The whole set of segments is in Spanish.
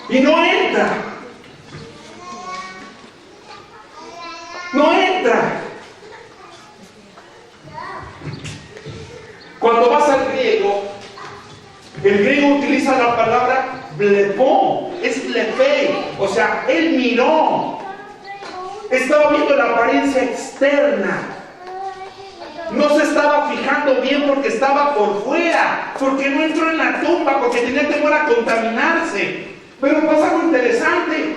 Y no entra. No entra. Cuando vas al griego, el griego utiliza la palabra blepón, es blepei, o sea, él miró, estaba viendo la apariencia externa, no se estaba fijando bien porque estaba por fuera, porque no entró en la tumba, porque tenía temor a contaminarse. Pero pasa algo interesante.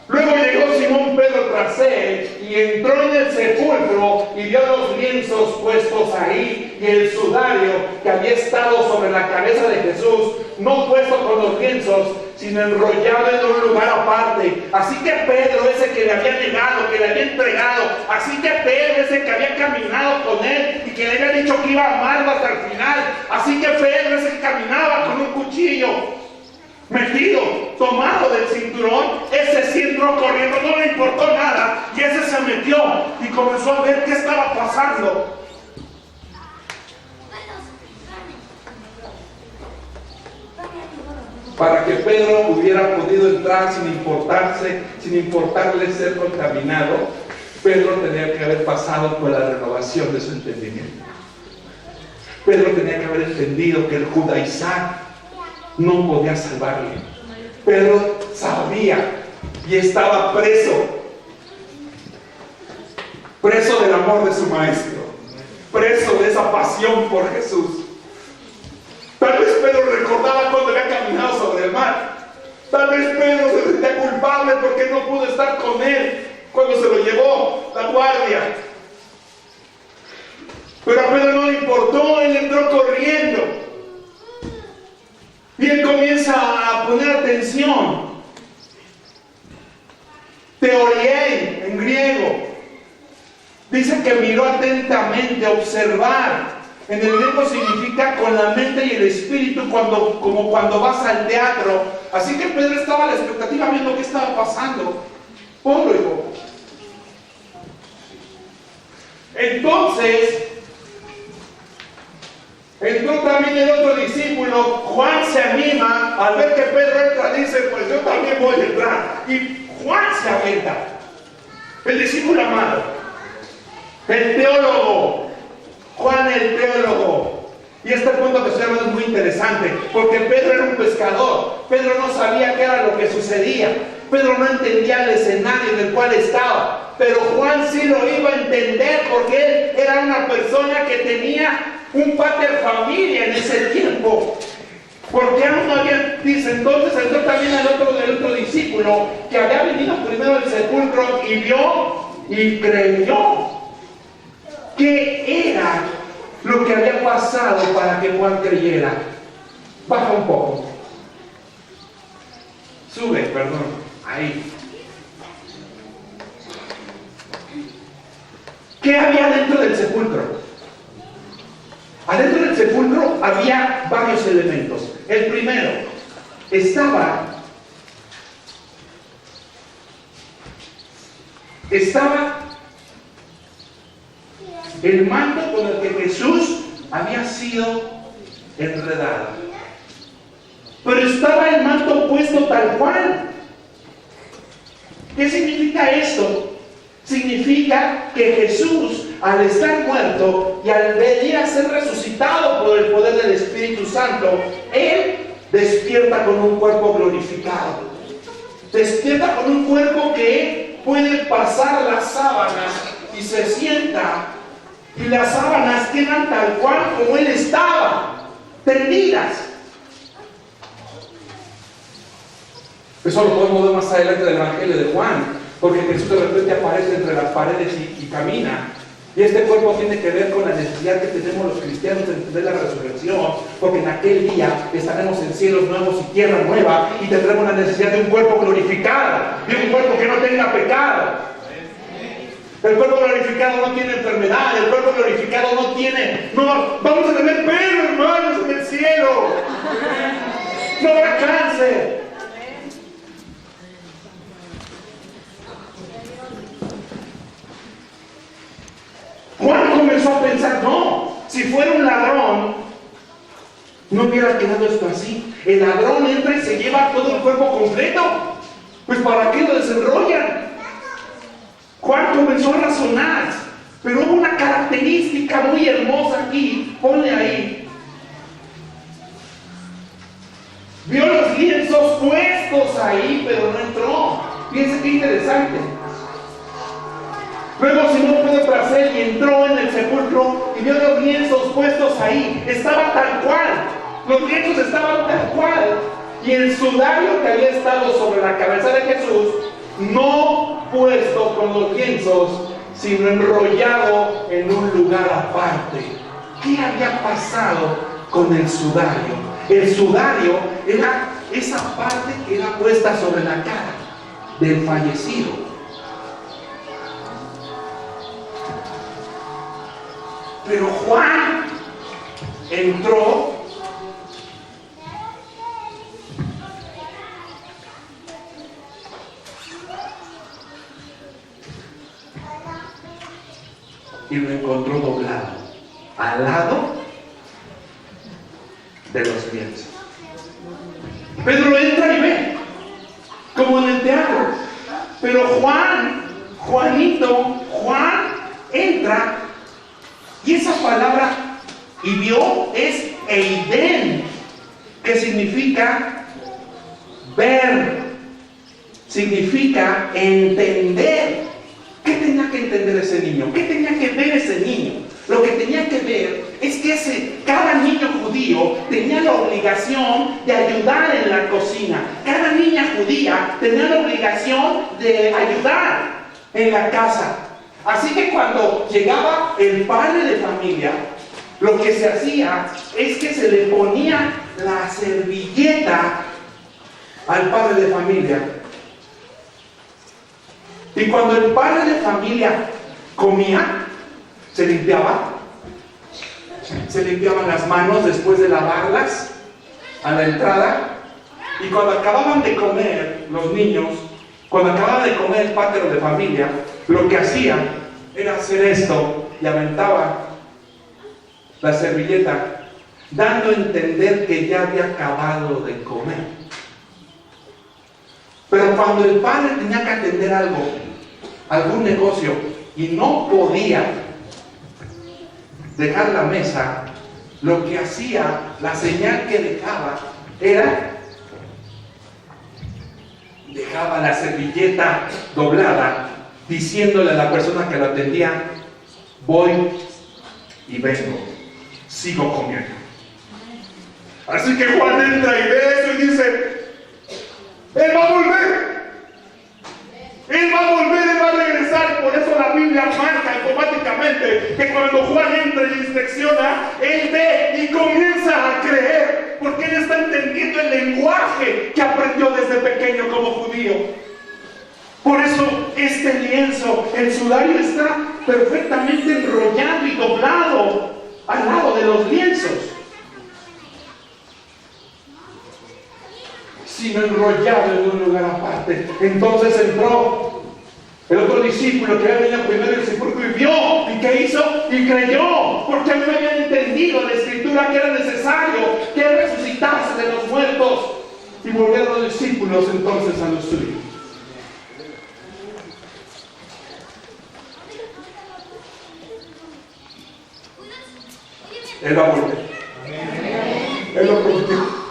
Luego llegó Simón Pedro tras él y entró en el sepulcro y vio los lienzos puestos ahí y el sudario que había estado sobre la cabeza de Jesús, no puesto con los lienzos, sino enrollado en un lugar aparte. Así que Pedro, ese que le había negado, que le había entregado, así que Pedro, ese que había caminado con él y que le había dicho que iba a amarlo hasta el final, así que Pedro, ese que caminaba con un cuchillo metido, tomado del cinturón, ese sí entró corriendo, no le importó nada, y ese se metió y comenzó a ver qué estaba pasando. Para que Pedro hubiera podido entrar sin importarle ser contaminado, Pedro tenía que haber pasado por la renovación de su entendimiento. Pedro tenía que haber entendido que el judaizar no podía salvarle. Pedro sabía y estaba preso del amor de su maestro, preso de esa pasión por Jesús. Tal vez Pedro recordaba cuando había caminado sobre el mar. Tal vez Pedro se sentía culpable porque no pudo estar con él cuando se lo llevó la guardia. Pero a Pedro no le importó, él entró corriendo. Y él comienza a poner atención. Teoriei, en griego. Dice que miró atentamente, observar. En el griego significa con la mente y el espíritu, como cuando vas al teatro. Así que Pedro estaba a la expectativa viendo qué estaba pasando. Ponlo, hijo. Entonces, entró también el otro discípulo. Juan se anima al ver que Pedro entra, dice, pues yo también voy a entrar. Y Juan se avienta. El discípulo amado, el teólogo, Juan el teólogo. Y este punto que estoy hablando es muy interesante, porque Pedro era un pescador. Pedro no sabía qué era lo que sucedía. Pedro no entendía el escenario en el cual estaba. Pero Juan sí lo iba a entender, porque él era una persona que tenía un pater familia en ese tiempo. Porque aún no había, dice, entonces entró también el otro discípulo que había venido primero al sepulcro y vio y creyó. ¿Qué era lo que había pasado para que Juan creyera? Baja un poco. Sube, perdón. Ahí. ¿Qué había dentro del sepulcro? Adentro del sepulcro había varios elementos. El primero, estaba el manto con el que Jesús había sido enredado. Pero estaba el manto puesto tal cual. ¿Qué significa esto? Significa que Jesús, al estar muerto y al venir a ser resucitado por el poder del Espíritu Santo, Él despierta con un cuerpo glorificado. Despierta con un cuerpo que puede pasar las sábanas y se sienta, y las sábanas quedan tal cual como Él estaba, tendidas. Eso lo podemos ver más adelante del Evangelio de Juan, porque Jesús de repente aparece entre las paredes y camina. Y este cuerpo tiene que ver con la necesidad que tenemos los cristianos de entender la resurrección, porque en aquel día estaremos en cielos nuevos y tierra nueva, y tendremos la necesidad de un cuerpo glorificado, de un cuerpo que no tenga pecado. El cuerpo glorificado no tiene enfermedad, el cuerpo glorificado vamos a tener pelo, hermanos, en el cielo. No habrá cáncer. Juan comenzó a pensar, no, si fuera un ladrón, no hubiera quedado esto así. El ladrón entra y se lleva todo el cuerpo completo. Pues ¿para qué lo desenrollan? Juan comenzó a razonar, pero hubo una característica muy hermosa aquí. Ponle ahí. Vio los lienzos puestos ahí, pero no entró. Fíjense qué interesante. Luego Simón Pedro tras él y entró en el sepulcro y vio los lienzos puestos ahí. Estaba tal cual. Los lienzos estaban tal cual. Y el sudario que había estado sobre la cabeza de Jesús, no puesto con los lienzos, sino enrollado en un lugar aparte. ¿Qué había pasado con el sudario? El sudario era esa parte que era puesta sobre la cara del fallecido. Pero Juan entró y lo encontró doblado al lado de los lienzos. Pedro entra y ve, como en el teatro. Pero Juan entra, y esa palabra y vio es eidén, que significa ver, significa entender. ¿Qué tenía que entender ese niño? ¿Qué tenía que ver ese niño? Lo que tenía que ver es que cada niño judío tenía la obligación de ayudar en la cocina. Cada niña judía tenía la obligación de ayudar en la casa. Así que cuando llegaba el padre de familia, lo que se hacía es que se le ponía la servilleta al padre de familia. Y cuando el padre de familia comía, se limpiaban las manos después de lavarlas a la entrada. Y cuando acababan de comer los niños, cuando acababa de comer el padre de familia, lo que hacía era hacer esto y aventaba la servilleta, dando a entender que ya había acabado de comer. Pero cuando el padre tenía que atender algún negocio, y no podía dejar la mesa, lo que hacía, la señal que dejaba la servilleta doblada, diciéndole a la persona que lo atendía: voy y vengo, sigo comiendo. Así que Juan entra y ve eso y dice: Él va a volver. Él va a volver, Él va a regresar. Por eso la Biblia marca automáticamente que cuando Juan entra y inspecciona, él ve y comienza a creer, porque él está entendiendo el lenguaje que aprendió desde pequeño como judío. Por eso este lienzo, el sudario, está perfectamente enrollado y doblado al lado de los lienzos, sino enrollado en un lugar aparte. Entonces entró el otro discípulo que había venido primero del sepulcro y vio, ¿y qué hizo? Y creyó, porque no habían entendido la escritura que era necesario que él resucitase de los muertos. Y volvieron los discípulos entonces a los suyos. Él va a volver. Él lo prometió.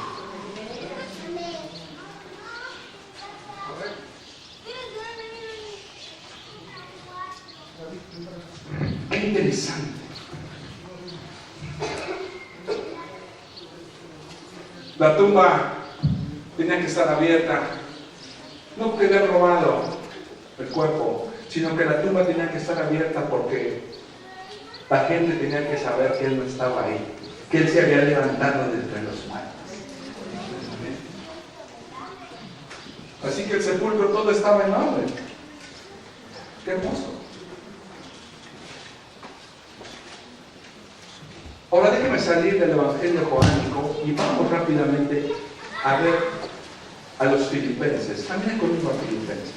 Qué interesante. La tumba tenía que estar abierta, no porque le han robado el cuerpo, sino que la tumba tenía que estar abierta porque la gente tenía que saber que él no estaba ahí, que él se había levantado de entre los muertos. Así que el sepulcro todo estaba en orden. Qué hermoso. Ahora déjeme salir del Evangelio joánico y vamos rápidamente a ver a los filipenses. Camina conmigo a Filipenses.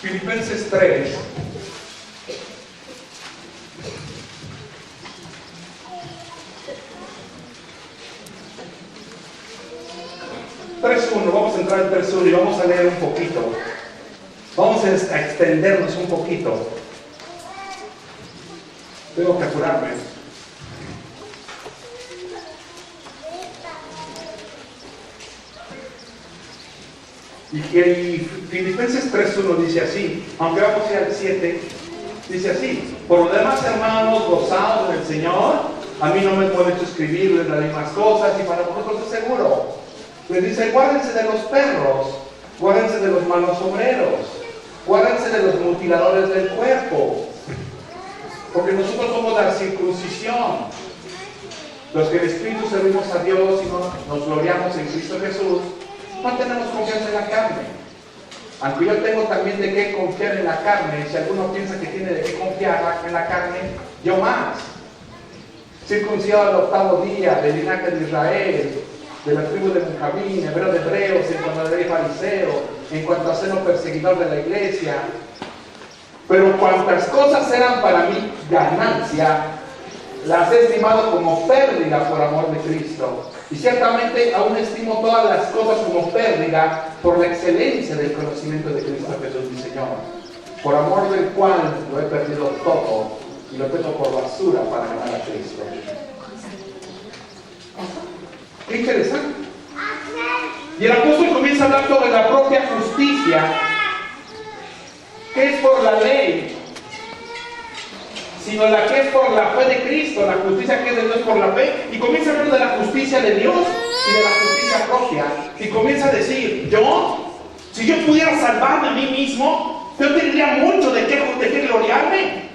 Filipenses 3. Vamos a entrar en 3.1 y vamos a leer un poquito. Vamos a extendernos un poquito. Tengo que apurarme. Y Filipenses 3.1 dice así, aunque vamos a ir al 7, dice así: por lo demás, hermanos, gozaos en el Señor. A mí no me pueden escribirles las mismas cosas, y para vosotros es seguro. Les dice: guárdense de los perros, guárdense de los malos obreros, guárdense de los mutiladores del cuerpo, porque nosotros somos la circuncisión, los que en espíritu servimos a Dios y nos gloriamos en Cristo Jesús. No tenemos confianza en la carne, aunque yo tengo también de qué confiar en la carne. Si alguno piensa que tiene de qué confiar en la carne, yo más. Circuncidado al 8º día, del linaje de Israel, de la tribu de Benjamín, hebreo de hebreos, en cuanto a la ley fariseo, en cuanto a ser un perseguidor de la iglesia. Pero cuantas cosas eran para mí ganancia, las he estimado como pérdida por amor de Cristo. Y ciertamente aún estimo todas las cosas como pérdida por la excelencia del conocimiento de Cristo Jesús mi Señor, por amor del cual lo he perdido todo y lo tengo por basura para ganar a Cristo. Qué interesante. Y el apóstol comienza a hablar sobre la propia justicia, que es por la ley, sino la que es por la fe de Cristo, la justicia que es de Dios por la fe. Y comienza a hablar de la justicia de Dios y de la justicia propia. Y comienza a decir: si yo pudiera salvarme a mí mismo, yo tendría mucho de qué gloriarme.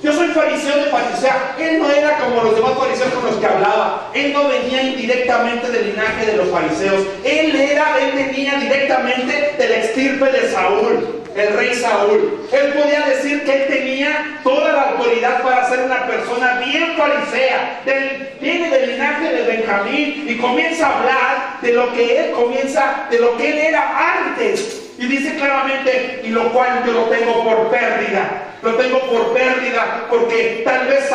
Yo soy fariseo de farisea. Él no era como los demás fariseos con los que hablaba. Él no venía indirectamente del linaje de los fariseos. Él venía directamente de la estirpe de Saúl, el rey Saúl. Él podía decir que él tenía toda la autoridad para ser una persona bien farisea. Viene del linaje de Benjamín y comienza a hablar de lo que él era antes. Y dice claramente: y lo cual yo lo tengo por pérdida. Lo tengo por pérdida porque tal vez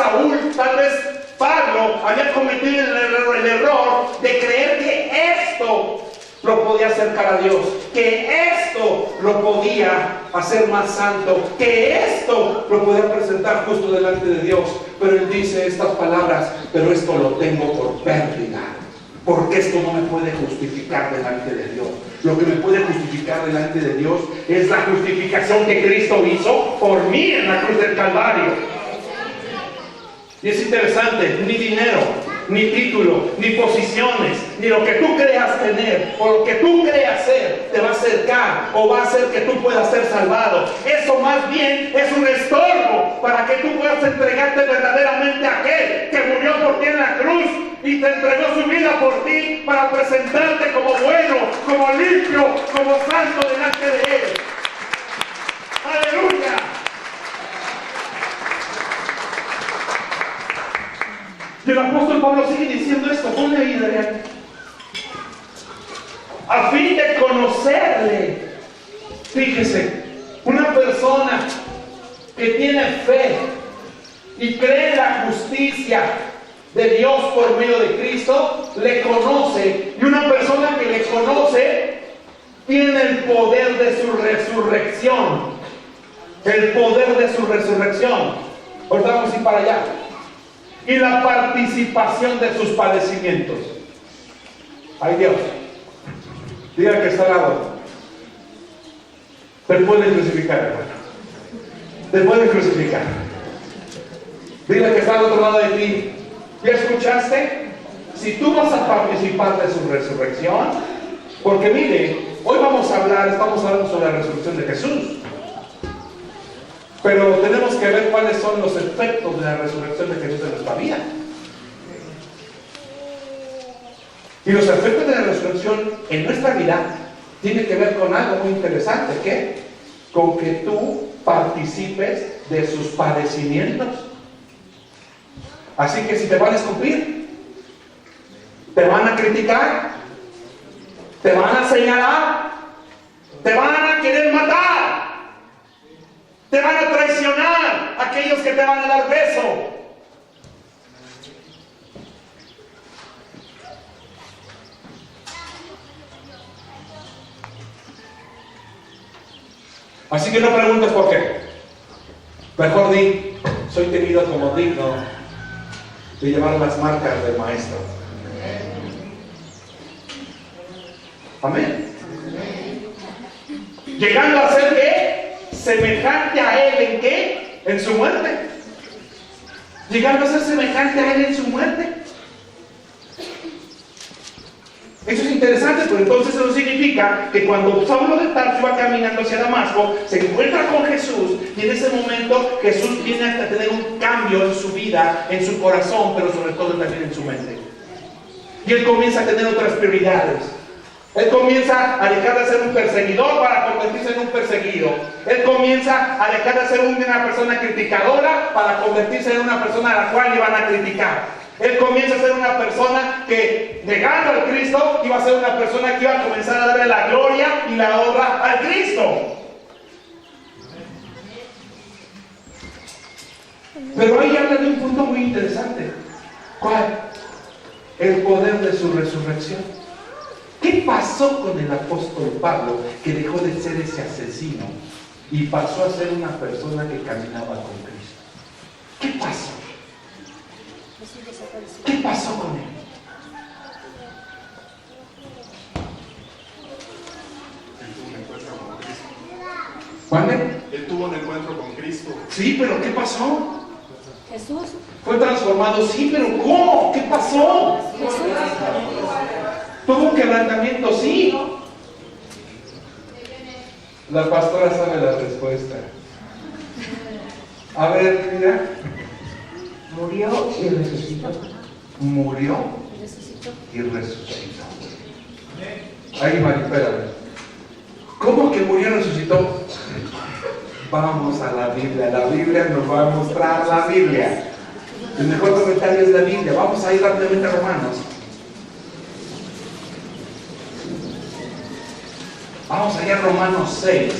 Pablo había cometido el error de creer que esto lo podía acercar a Dios, que esto lo podía hacer más santo, que esto lo podía presentar justo delante de Dios. Pero él dice estas palabras: pero esto lo tengo por pérdida, porque esto no me puede justificar delante de Dios. Lo que me puede justificar delante de Dios es la justificación que Cristo hizo por mí en la cruz del Calvario. Y es interesante: ni dinero, ni título, ni posiciones, ni lo que tú creas tener o lo que tú creas ser te va a acercar o va a hacer que tú puedas ser salvado. Eso más bien es un estorbo para que tú puedas entregarte verdaderamente a aquel que murió por ti en la cruz y te entregó su vida por ti para presentarte como bueno, como limpio, como santo delante de él. ¡Aleluya! Y el apóstol Pablo sigue diciendo esto. Ponle ahí, Adrián. A fin de conocerle. Fíjese, una persona que tiene fe y cree en la justicia de Dios por medio de Cristo, le conoce. Y una persona que le conoce tiene el poder de su resurrección. El poder de su resurrección. Ahorita vamos a ir para allá. Y la participación de sus padecimientos. Ay Dios, diga que está al lado. Te pueden crucificar, hermano. Te pueden crucificar. Diga que está al otro lado de ti. ¿Ya escuchaste? Si tú vas a participar de su resurrección, porque mire, hoy estamos hablando sobre la resurrección de Jesús. Pero tenemos que ver cuáles son los efectos de la resurrección de Jesús en nuestra vida. Y los efectos de la resurrección en nuestra vida tienen que ver con algo muy interesante, ¿qué? Con que tú participes de sus padecimientos. Así que si te van a escupir, te van a criticar, te van a señalar, te van a querer matar, te van a traicionar aquellos que te van a dar beso. Así que no preguntes por qué. Mejor di, soy tenido como digno de llevar las marcas del Maestro. Amén. Llegando a ser ¿qué? Semejante a Él ¿en qué? En su muerte. Llegando a ser semejante a Él en su muerte. Eso es interesante, pero entonces eso significa que cuando Saulo de Tarso va caminando hacia Damasco, se encuentra con Jesús, y en ese momento Jesús viene a tener un cambio en su vida, en su corazón, pero sobre todo también en su mente. Y él comienza a tener otras prioridades. Él comienza a dejar de ser un perseguidor para convertirse en un perseguido. Él comienza a dejar de ser una persona criticadora para convertirse en una persona a la cual iban a criticar. Él comienza a ser una persona que, negando al Cristo, iba a ser una persona que iba a comenzar a darle la gloria y la honra al Cristo. Pero ahí habla de un punto muy interesante. ¿Cuál? El poder de su resurrección. ¿Qué pasó con el apóstol Pablo, que dejó de ser ese asesino y pasó a ser una persona que caminaba con Cristo? ¿Qué pasó? ¿Qué pasó con él? ¿Cuándo? Él tuvo un encuentro con Cristo. Sí, pero ¿qué pasó? Jesús. Fue transformado, sí, pero ¿cómo? ¿Qué pasó? Jesús. Tuvo un quebrantamiento, sí. La pastora sabe la respuesta. A ver, mira. Murió y resucitó. Murió y resucitó. Ahí, Mari, espérame. ¿Cómo que murió y resucitó? Vamos a la Biblia. La Biblia nos va a mostrar la Biblia. El mejor comentario es la Biblia. Vamos a ir rápidamente a Romanos. Vamos allá a Romanos 6,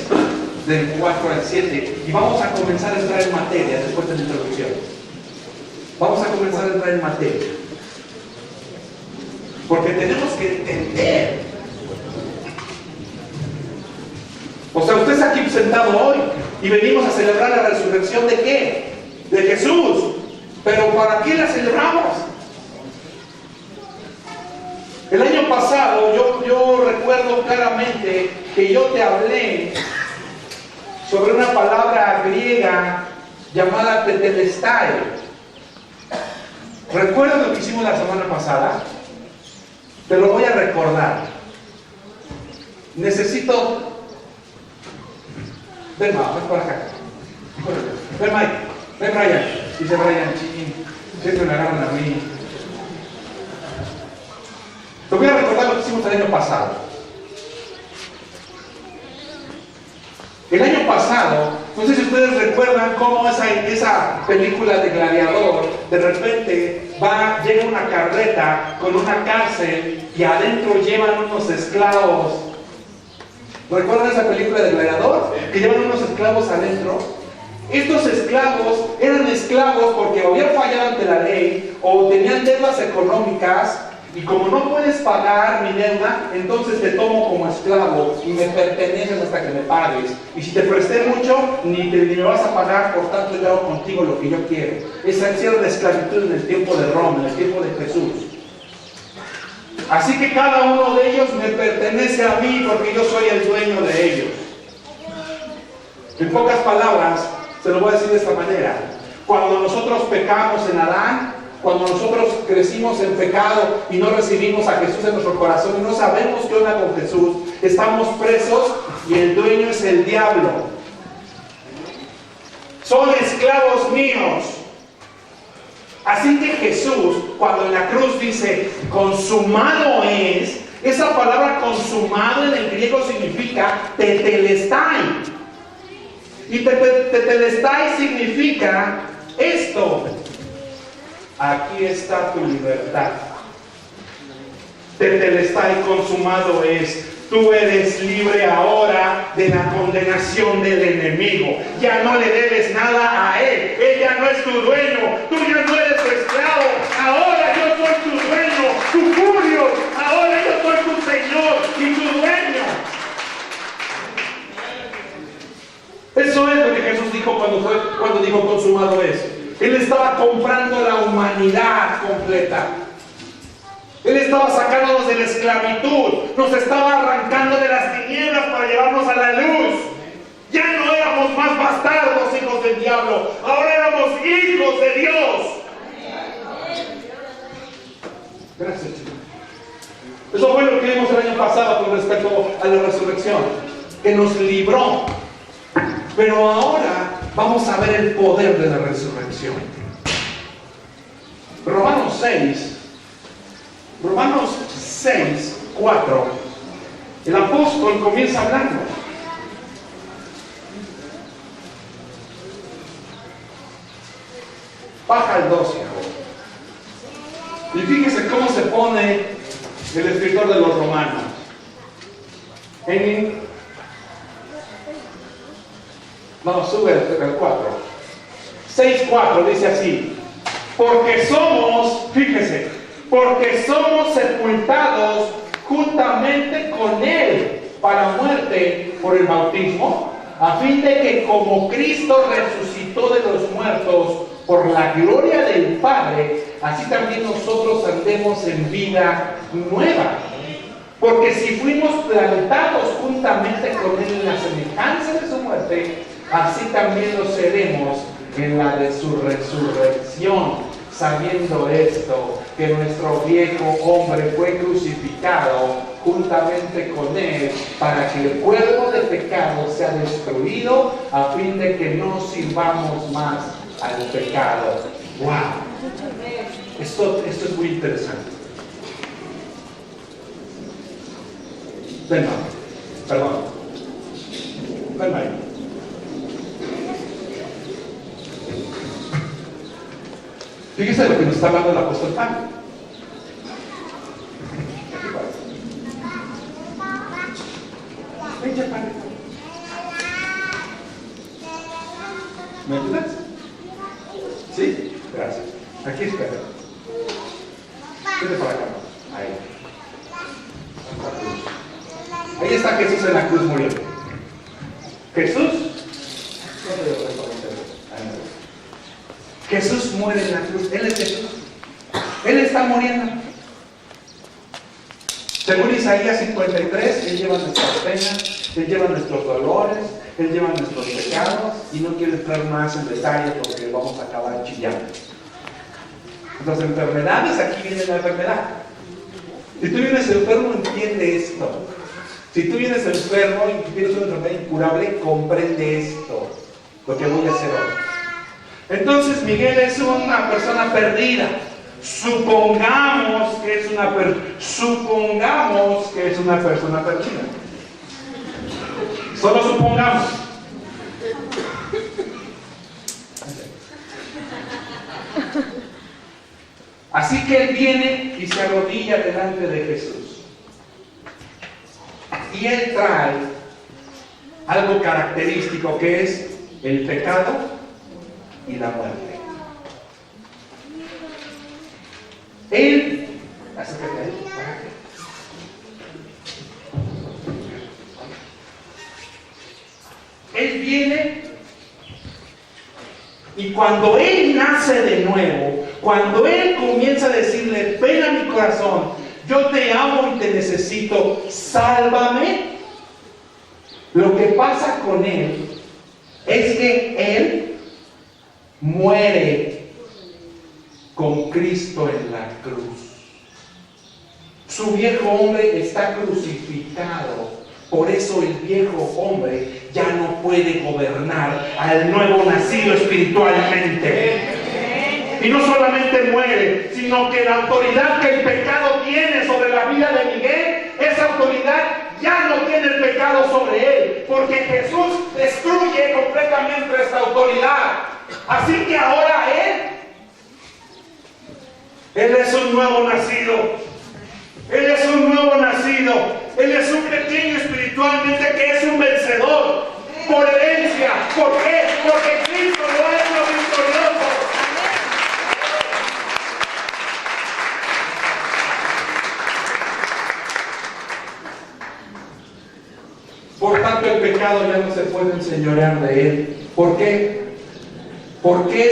del 4 al 7. Y vamos a comenzar a entrar en materia después de la introducción. Vamos a comenzar a entrar en materia. Porque tenemos que entender. O sea, usted está aquí sentado hoy y venimos a celebrar la resurrección ¿de qué? De Jesús. Pero ¿para qué la celebramos? El año pasado yo recuerdo claramente que yo te hablé sobre una palabra griega llamada tetelestai. ¿Recuerdas lo que hicimos la semana pasada? Te lo voy a recordar. Necesito... Ven, ven por acá. Ven, Mike. Ven, Brian. Dice Brian, chiquín. Siempre me agarran a mí. Te voy a recordar lo que hicimos el año pasado. El año pasado, no sé si ustedes recuerdan cómo esa película de Gladiador, de repente llega una carreta con una cárcel y adentro llevan unos esclavos. ¿Recuerdan esa película de Gladiador? Que llevan unos esclavos adentro. Estos esclavos eran esclavos porque o habían fallado ante la ley o tenían deudas económicas. Y como no puedes pagar mi deuda, entonces te tomo como esclavo y me perteneces hasta que me pagues. Y si te presté mucho, ni me vas a pagar, por tanto yo hago contigo lo que yo quiero. Esa era la esclavitud en el tiempo de Roma, en el tiempo de Jesús. Así que cada uno de ellos me pertenece a mí porque yo soy el dueño de ellos. En pocas palabras, se lo voy a decir de esta manera. Cuando nosotros pecamos en Adán, cuando nosotros crecimos en pecado y no recibimos a Jesús en nuestro corazón y no sabemos qué onda con Jesús, estamos presos y el dueño es el diablo. Son esclavos míos. Así que Jesús, cuando en la cruz dice consumado es, esa palabra consumado en el griego significa tetelestai. Y tetelestai significa esto. Aquí está tu libertad. Tetelestai, consumado es. Tú eres libre ahora de la condenación del enemigo. Ya no le debes nada a él. Él ya no es tu dueño. Tú ya no eres su esclavo. Ahora yo soy tu dueño, tu Julio. Ahora yo soy tu Señor y tu dueño. Eso es lo que Jesús dijo cuando dijo consumado es. Él estaba comprando la humanidad completa. Él estaba sacándonos de la esclavitud, nos estaba arrancando de las tinieblas para llevarnos a la luz. Ya no éramos más bastardos, hijos del diablo, ahora éramos hijos de Dios. Gracias, Señor. Eso fue lo que vimos el año pasado con respecto a la resurrección, que nos libró. Pero ahora vamos a ver el poder de la resurrección. Romanos 6, 4. El apóstol comienza hablando. Baja el 12. Y fíjese cómo se pone el escritor de los Romanos. Sube el 4. 6:4 dice así. Porque somos sepultados juntamente con Él para muerte por el bautismo, a fin de que como Cristo resucitó de los muertos por la gloria del Padre, así también nosotros andemos en vida nueva. Porque si fuimos plantados juntamente con Él en la semejanza de su muerte, así también lo seremos en la de su resurrección. Sabiendo esto, que nuestro viejo hombre fue crucificado juntamente con Él, para que el cuerpo de pecado sea destruido, a fin de que no sirvamos más al pecado. ¡Wow! Esto es muy interesante. Ven, perdón. Ven, ahí. Fíjese lo que nos está hablando el apóstol Pablo. Ven, Padre. ¿Me ayudas? ¿Sí? Gracias. Aquí espera. Vete para acá. Ahí está Jesús en la cruz muriendo. Jesús. Jesús muere en la cruz. Él es Jesús. Él está muriendo. Según Isaías 53, Él lleva nuestras penas, Él lleva nuestros dolores, Él lleva nuestros pecados, y no quiero entrar más en detalle porque vamos a acabar chillando. Las enfermedades, aquí viene la enfermedad. Si tú vienes enfermo, entiende esto. Si tú vienes enfermo y tienes una enfermedad incurable, comprende esto, lo que voy a hacer hoy. Entonces Miguel es una persona perdida. Supongamos que es una persona perdida. Solo supongamos. Así que él viene y se arrodilla delante de Jesús. Y él trae algo característico, que es el pecado y la muerte. Él, acércate a él, él viene, y cuando él nace de nuevo, cuando él comienza a decirle: ven a mi corazón, yo te amo y te necesito, sálvame, lo que pasa con él es que él muere con Cristo en la cruz. Su viejo hombre está crucificado. Por eso el viejo hombre ya no puede gobernar al nuevo nacido espiritualmente. Y no solamente muere, sino que la autoridad que el pecado tiene sobre la vida de Miguel, esa autoridad ya no tiene el pecado sobre él, porque Jesús destruye completamente esta autoridad. Así que ahora él es un nuevo nacido. Él es un nuevo nacido. Él es un pequeño espiritualmente que es un vencedor por herencia. ¿Por qué? Porque Cristo lo ha hecho victorioso. Por tanto, el pecado ya no se puede enseñorear de él. ¿Por qué? Porque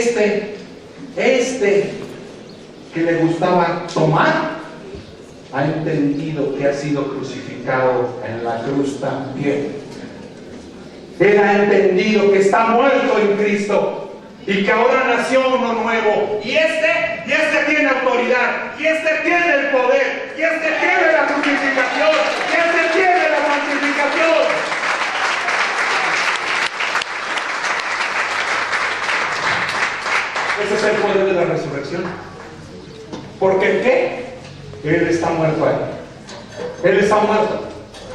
este que le gustaba tomar, ha entendido que ha sido crucificado en la cruz también. Él ha entendido que está muerto en Cristo y que ahora nació uno nuevo. Y este tiene autoridad, y este tiene el poder, y este tiene la justificación, y este tiene la santificación. Ese es el poder de la resurrección. ¿Porque qué? Él está muerto ahí. Él está muerto.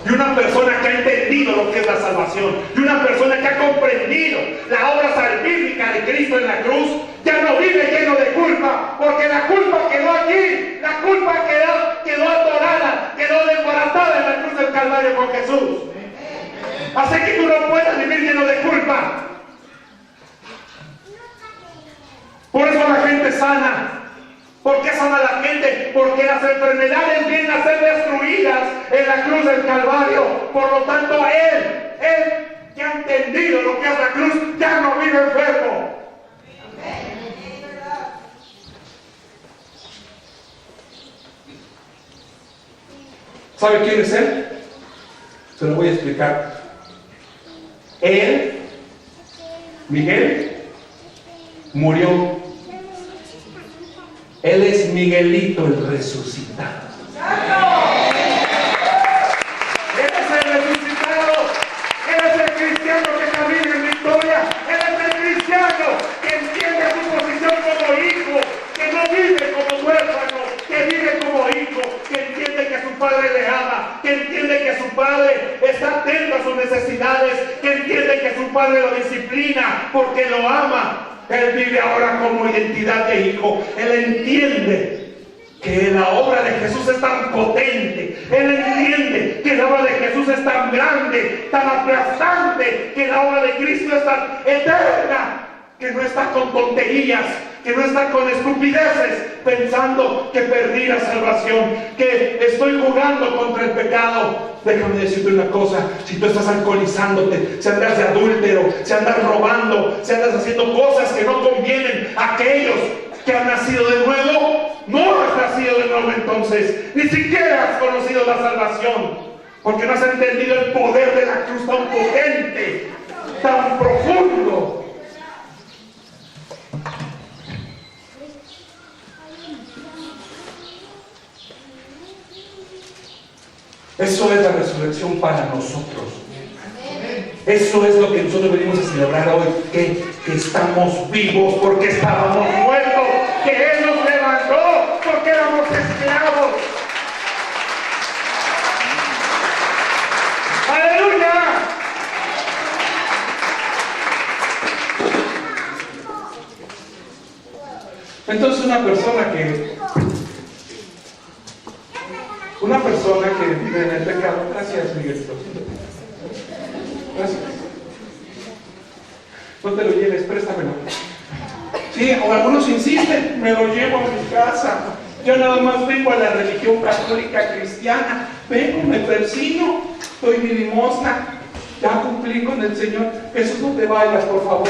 Y una persona que ha entendido lo que es la salvación, y una persona que ha comprendido la obra salvífica de Cristo en la cruz, ya no vive lleno de culpa, porque la culpa quedó allí, la culpa quedó atorada, quedó desbaratada en la cruz del Calvario con Jesús. Así que tú no puedes vivir lleno de culpa. Por eso la gente sana. ¿Por qué sana la gente? Porque las enfermedades vienen a ser destruidas en la cruz del Calvario. Por lo tanto, él que ha entendido lo que es la cruz, ya no vive enfermo. ¿Sabe quién es él? Se lo voy a explicar. Él, Miguel, murió. Él es Miguelito el resucitado. Él es el resucitado. Él es el cristiano que camina en victoria. Él es el cristiano que entiende su posición como hijo, que no vive como huérfano, que vive como hijo, que entiende que su padre le ama, que entiende que su padre está atento a sus necesidades, que entiende que su padre lo disciplina porque lo ama. Él vive ahora como identidad de hijo. Él entiende que la obra de Jesús es tan potente. Él entiende que la obra de Jesús es tan grande, tan aplastante, que la obra de Cristo es tan eterna, que no está con tonterías, que no está con estupideces, pensando que perdí la salvación, que estoy jugando contra el pecado. Déjame decirte una cosa: si tú estás alcoholizándote, si andas de adúltero, si andas robando, si andas haciendo cosas que no convienen a aquellos que han nacido de nuevo, no has nacido de nuevo entonces, ni siquiera has conocido la salvación, porque no has entendido el poder de la cruz tan potente, tan profundo. Eso es la resurrección para nosotros. Eso es lo que nosotros venimos a celebrar hoy, que estamos vivos porque estábamos muertos, que Él nos levantó porque éramos esclavos. ¡Aleluya! Entonces una persona que vive en el pecado. Gracias, Miguelito. Gracias. No te lo lleves, préstamelo. Sí, o algunos insisten, me lo llevo a mi casa. Yo nada más vengo a la religión católica cristiana. Vengo, me persino, doy mi limosna. Ya cumplí con el Señor. Jesús, no te vayas, por favor.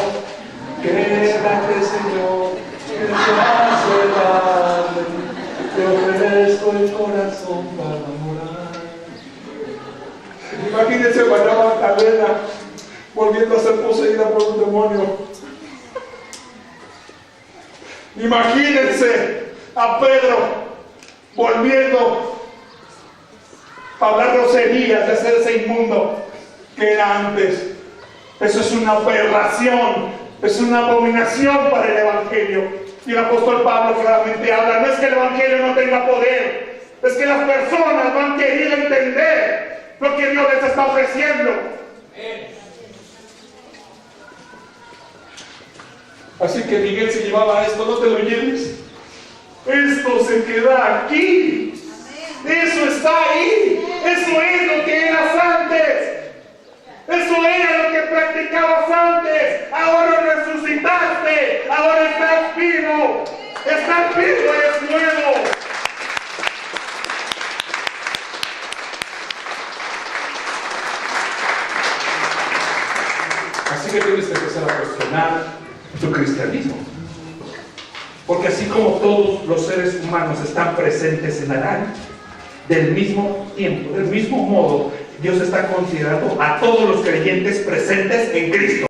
Quédate, Señor, que te hace darle. Te ofrezco el corazón para morar. Imagínense María Magdalena volviendo a ser poseída por un demonio. Imagínense a Pedro volviendo a hablar groserías, de hacerse inmundo que era antes. Eso es una aberración, es una abominación para el Evangelio. Y el apóstol Pablo claramente habla: no es que el Evangelio no tenga poder, es que las personas no han querido entender lo que Dios les está ofreciendo. Así que Miguel se llevaba esto, no te lo lleves. Esto se queda aquí. Eso está ahí. Eso es lo que eras antes. Eso era lo que practicabas antes. Ahora resucitaste. Ahora estás vivo. Estás vivo, es nuevo. Así que tienes que empezar a cuestionar tu cristianismo. Porque así como todos los seres humanos están presentes en Adán, del mismo tiempo, del mismo modo, Dios está considerando a todos los creyentes presentes en Cristo.